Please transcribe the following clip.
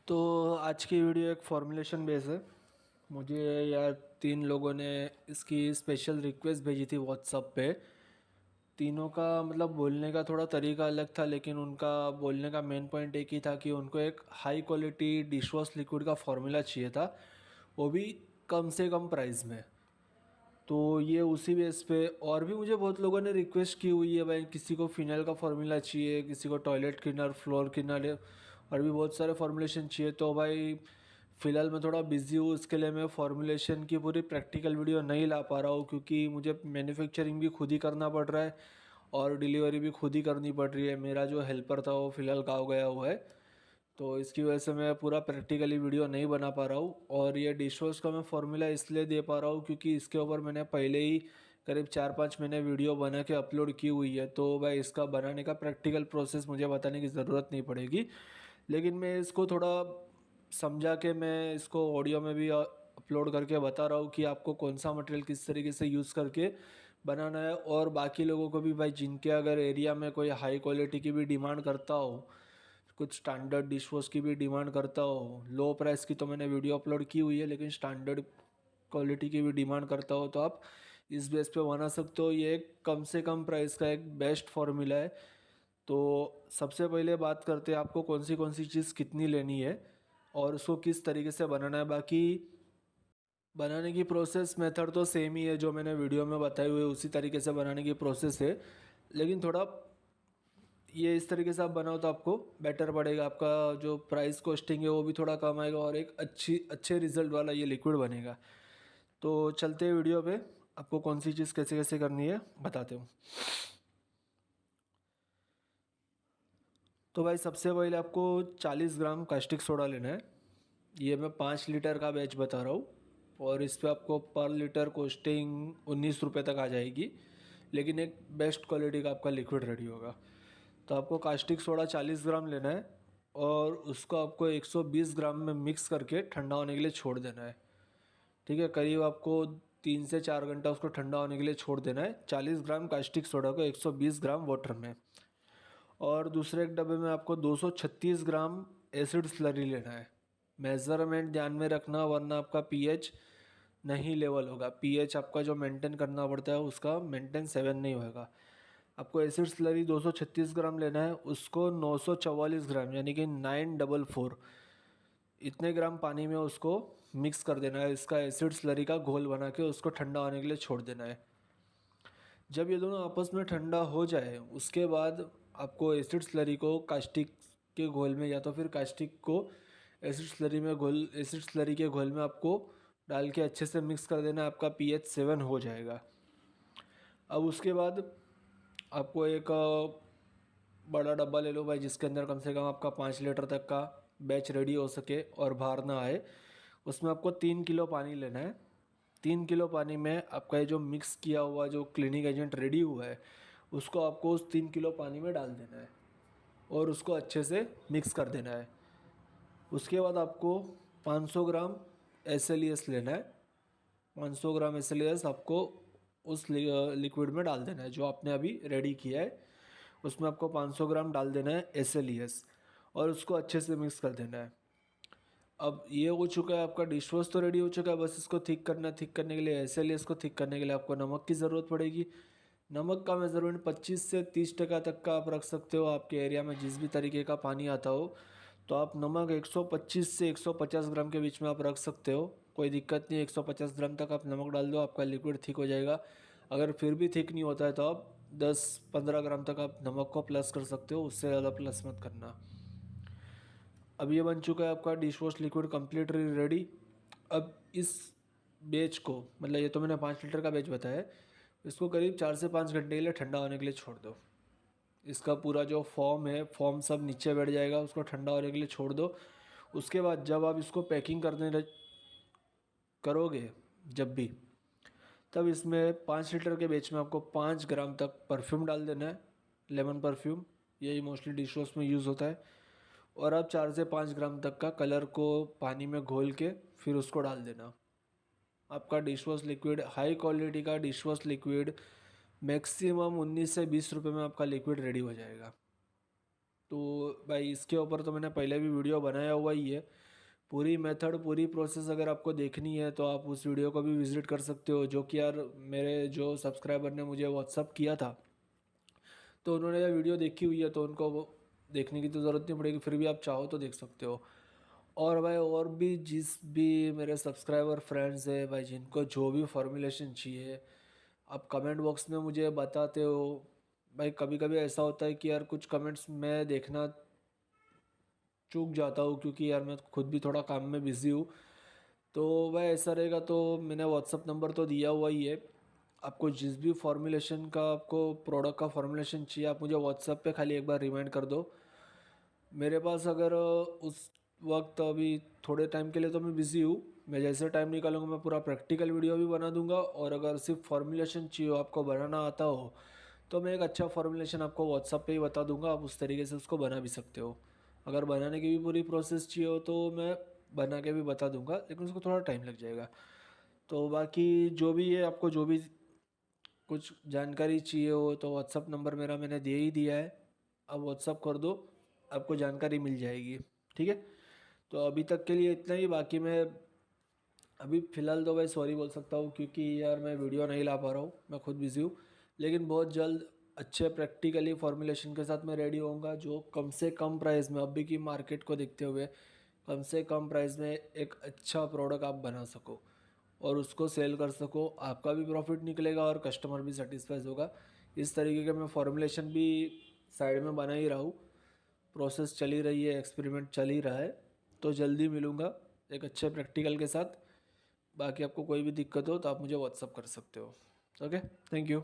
तो आज की वीडियो एक फॉर्मुलेशन बेस है। मुझे यार 3 लोगों ने इसकी स्पेशल रिक्वेस्ट भेजी थी व्हाट्सअप पे। तीनों का मतलब बोलने का थोड़ा तरीका अलग था, लेकिन उनका बोलने का मेन पॉइंट एक ही था कि उनको एक high quality dish wash liquid का फार्मूला चाहिए था, वो भी कम से कम प्राइस में। तो ये उसी बेस पे और भी मुझे बहुत लोगों ने रिक्वेस्ट की हुई है, भाई किसी को फिनाइल का फार्मूला चाहिए, किसी को टॉयलेट क्लीनर, फ्लोर क्लीनर, और भी बहुत सारे फार्मूलेशन चाहिए। तो भाई फ़िलहाल मैं थोड़ा बिज़ी हूँ, इसके लिए मैं फार्मूलेशन की पूरी प्रैक्टिकल वीडियो नहीं ला पा रहा हूँ, क्योंकि मुझे मैन्युफैक्चरिंग भी खुद ही करना पड़ रहा है और डिलीवरी भी खुद ही करनी पड़ रही है। मेरा जो हेल्पर था वो फ़िलहाल गाँव गया हुआ है, तो इसकी वजह से मैं पूरा प्रैक्टिकली वीडियो नहीं बना पा रहा हूँ। और ये डिश वॉश का मैं फार्मूला इसलिए दे पा रहा हूँ क्योंकि इसके ऊपर मैंने पहले ही करीब 4-5 महीने वीडियो बना के अपलोड की हुई है, तो भाई इसका बनाने का प्रैक्टिकल प्रोसेस मुझे बताने की ज़रूरत नहीं पड़ेगी। लेकिन मैं इसको थोड़ा समझा के मैं इसको ऑडियो में भी अपलोड करके बता रहा हूँ कि आपको कौन सा मटेरियल किस तरीके से यूज़ करके बनाना है। और बाकी लोगों को भी भाई, जिनके अगर एरिया में कोई हाई क्वालिटी की भी डिमांड करता हो, कुछ स्टैंडर्ड डिश वॉश की भी डिमांड करता हो, लो प्राइस की तो मैंने वीडियो अपलोड की हुई है, लेकिन स्टैंडर्ड क्वालिटी की भी डिमांड करता हो तो आप इस बेस पे बना सकते हो। ये एक कम से कम प्राइस का एक बेस्ट फार्मूला है। तो सबसे पहले बात करते हैं आपको कौन सी चीज़ कितनी लेनी है और उसको किस तरीके से बनाना है। बाकी बनाने की प्रोसेस मेथड तो सेम ही है, जो मैंने वीडियो में बताई हुई उसी तरीके से बनाने की प्रोसेस है, लेकिन थोड़ा ये इस तरीके से आप बनाओ तो आपको बेटर पड़ेगा। आपका जो प्राइस कॉस्टिंग है वो भी थोड़ा कम आएगा और एक अच्छे रिजल्ट वाला ये लिक्विड बनेगा। तो चलते हैं वीडियो पे, आपको कौन सी चीज़ कैसे कैसे करनी है बताते हूँ। तो भाई सबसे पहले आपको 40 ग्राम कास्टिक सोडा लेना है। ये मैं 5 लीटर का बैच बता रहा हूँ और इस पे आपको पर लीटर कॉस्टिंग 19 रुपये तक आ जाएगी, लेकिन एक बेस्ट क्वालिटी का आपका लिक्विड रेडी होगा। तो आपको कास्टिक सोडा 40 ग्राम लेना है और उसको आपको 120 ग्राम में मिक्स करके ठंडा होने के लिए छोड़ देना है। ठीक है, करीब आपको 3 से 4 घंटा उसको ठंडा होने के लिए छोड़ देना है, 40 ग्राम कास्टिक सोडा को 120 ग्राम वाटर में। और दूसरे एक डब्बे में आपको 236 ग्राम एसिड स्लरी लेना है। मेज़रमेंट ध्यान में रखना, वरना आपका पीएच नहीं लेवल होगा। पीएच आपका जो मेंटेन करना पड़ता है उसका मेंटेन 7 नहीं होगा। आपको एसिड स्लरी 236 ग्राम लेना है, उसको 944 ग्राम यानी कि 944 इतने ग्राम पानी में उसको मिक्स कर देना है। इसका एसिड स्लरी का घोल बना के उसको ठंडा होने के लिए छोड़ देना है। जब ये दोनों आपस में ठंडा हो जाए उसके बाद आपको एसिड स्लरी को कास्टिक के घोल में, या तो फिर कास्टिक को एसिड स्लरी के घोल में आपको डाल के अच्छे से मिक्स कर देना है। आपका पीएच 7 हो जाएगा। अब उसके बाद आपको एक बड़ा डब्बा ले लो भाई, जिसके अंदर कम से कम आपका 5 लीटर तक का बैच रेडी हो सके और बाहर ना आए। उसमें आपको 3 किलो पानी लेना है। 3 किलो पानी में आपका ये जो मिक्स किया हुआ जो क्लीनिंग एजेंट रेडी हुआ है उसको आपको उस 3 किलो पानी में डाल देना है और उसको अच्छे से मिक्स कर देना है। उसके बाद आपको 500 ग्राम एस लेना है। 500 ग्राम एस आपको उस लिक्विड में डाल देना है जो आपने अभी रेडी किया है। उसमें आपको 500 ग्राम डाल देना है एस और उसको अच्छे से मिक्स कर देना है। अब ये हो चुका है, आपका डिश वॉश तो रेडी हो चुका है, बस इसको थिक करना है। थिक करने के लिए एस को थिक करने के लिए आपको नमक की ज़रूरत पड़ेगी। नमक का मेज़रमेंट 25 से 30% तक का आप रख सकते हो। आपके एरिया में जिस भी तरीके का पानी आता हो तो आप नमक 125 से 150 ग्राम के बीच में आप रख सकते हो, कोई दिक्कत नहीं है। 150 ग्राम तक आप नमक डाल दो, आपका लिक्विड थिक हो जाएगा। अगर फिर भी थिक नहीं होता है तो आप 10-15 ग्राम तक आप नमक को प्लस कर सकते हो, उससे ज़्यादा प्लस मत करना। अब ये बन चुका है आपका dish wash liquid completely ready. अब इस बैच को, मतलब ये तो मैंने 5 लीटर का बैच बताया है, इसको करीब 4 से 5 घंटे के लिए ठंडा होने के लिए छोड़ दो। इसका पूरा जो फॉर्म है, फॉर्म सब नीचे बैठ जाएगा, उसको ठंडा होने के लिए छोड़ दो। उसके बाद जब आप इसको पैकिंग करोगे जब भी, तब इसमें 5 लीटर के बैच में आपको 5 ग्राम तक परफ्यूम डाल देना है, लेमन परफ्यूम। यही मोस्टली डिश वॉश में यूज़ होता है। और अब 4 से 5 ग्राम तक का कलर को पानी में घोल के फिर उसको डाल देना। आपका dish wash liquid, high quality का डिश वॉश लिक्विड, मैक्सिमम 19 से 20 रुपये में आपका लिक्विड रेडी हो जाएगा। तो भाई इसके ऊपर तो मैंने पहले भी वीडियो बनाया हुआ ही है। पूरी मेथड पूरी प्रोसेस अगर आपको देखनी है तो आप उस वीडियो को भी विज़िट कर सकते हो, जो कि यार मेरे जो सब्सक्राइबर ने मुझे व्हाट्सअप किया था, तो उन्होंने ये वीडियो देखी हुई है, तो उनको वो देखने की तो ज़रूरत नहीं पड़ेगी, फिर भी आप चाहो तो देख सकते हो। और भाई और भी जिस भी मेरे सब्सक्राइबर फ्रेंड्स हैं भाई, जिनको जो भी फॉर्मुलेशन चाहिए, आप कमेंट बॉक्स में मुझे बताते हो। भाई कभी कभी ऐसा होता है कि यार कुछ कमेंट्स मैं देखना चूक जाता हूँ, क्योंकि यार मैं खुद भी थोड़ा काम में बिज़ी हूँ। तो भाई ऐसा रहेगा तो मैंने व्हाट्सअप नंबर तो दिया हुआ ही है। आपको जिस भी फॉर्मुलेशन का, आपको प्रोडक्ट का फॉर्मुलेशन चाहिए, आप मुझे व्हाट्सएप पे खाली एक बार रिमाइंड कर दो। मेरे पास अगर उस वक्त अभी थोड़े टाइम के लिए तो मैं बिज़ी हूँ, मैं जैसे टाइम निकालूंगा मैं पूरा प्रैक्टिकल वीडियो भी बना दूंगा। और अगर सिर्फ फॉर्मुलेशन चाहिए हो, आपको बनाना आता हो, तो मैं एक अच्छा फॉर्मुलेशन आपको व्हाट्सएप पे ही बता दूंगा, आप उस तरीके से उसको बना भी सकते हो। अगर बनाने की भी पूरी प्रोसेस चाहिए हो तो मैं बना के भी बता दूंगा, लेकिन उसको थोड़ा टाइम लग जाएगा। तो बाकी जो भी है, आपको जो भी कुछ जानकारी चाहिए हो तो व्हाट्सअप नंबर मेरा मैंने दे ही दिया है, आप व्हाट्सअप कर दो, आपको जानकारी मिल जाएगी। ठीक है, तो अभी तक के लिए इतना ही। बाकी मैं अभी फ़िलहाल तो भाई सॉरी बोल सकता हूँ, क्योंकि यार मैं वीडियो नहीं ला पा रहा हूँ, मैं खुद बिज़ी हूँ। लेकिन बहुत जल्द अच्छे प्रैक्टिकली फॉर्मुलेशन के साथ मैं रेडी होऊंगा, जो कम से कम प्राइस में, अभी की मार्केट को देखते हुए कम से कम प्राइस में एक अच्छा प्रोडक्ट आप बना सको और उसको सेल कर सको, आपका भी प्रॉफिट निकलेगा और कस्टमर भी सेटिस्फाइज होगा। इस तरीके के मैं फॉर्मुलेशन भी साइड में बना ही रहा हूँ, प्रोसेस चली रही है, एक्सपेरिमेंट चल ही रहा है। तो जल्दी मिलूँगा एक अच्छे प्रैक्टिकल के साथ। बाकी आपको कोई भी दिक्कत हो तो आप मुझे व्हाट्सअप कर सकते हो। Okay, thank you.